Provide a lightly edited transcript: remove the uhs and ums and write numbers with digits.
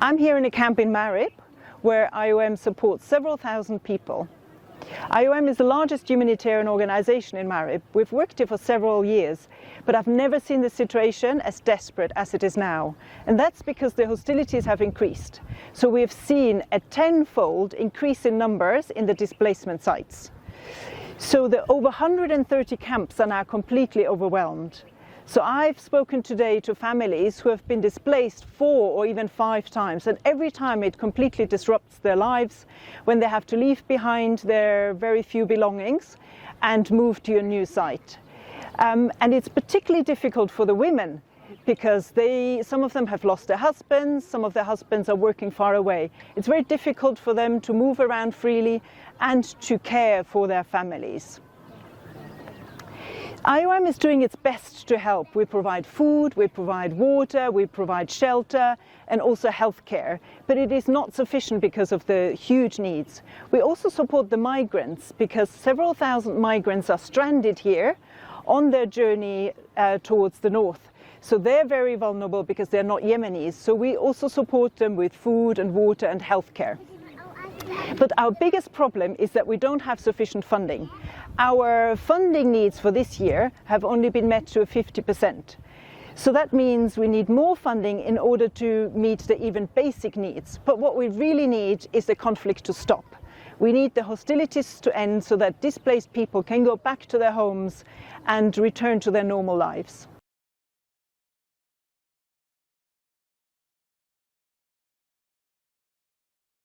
I'm here in a camp in Marib, where IOM supports several thousand people. IOM is the largest humanitarian organization in Marib. We've worked here for several years, but I've never seen the situation as desperate as it is now. And that's because the hostilities have increased. So we've seen a tenfold increase in numbers in the displacement sites. So the over 130 camps are now completely overwhelmed. So I've spoken today to families who have been displaced 4 or even 5 times, and every time it completely disrupts their lives when they have to leave behind their very few belongings and move to a new site. And it's particularly difficult for the women because some of them have lost their husbands, some of their husbands are working far away. It's very difficult for them to move around freely and to care for their families. IOM is doing its best to help. We provide food, we provide water, we provide shelter and also healthcare, but it is not sufficient because of the huge needs. We also support the migrants because several thousand migrants are stranded here on their journey towards the north. So they're very vulnerable because they're not Yemenis. So we also support them with food and water and healthcare. But our biggest problem is that we don't have sufficient funding. Our funding needs for this year have only been met to 50%. So that means we need more funding in order to meet the even basic needs. But what we really need is the conflict to stop. We need the hostilities to end so that displaced people can go back to their homes and return to their normal lives.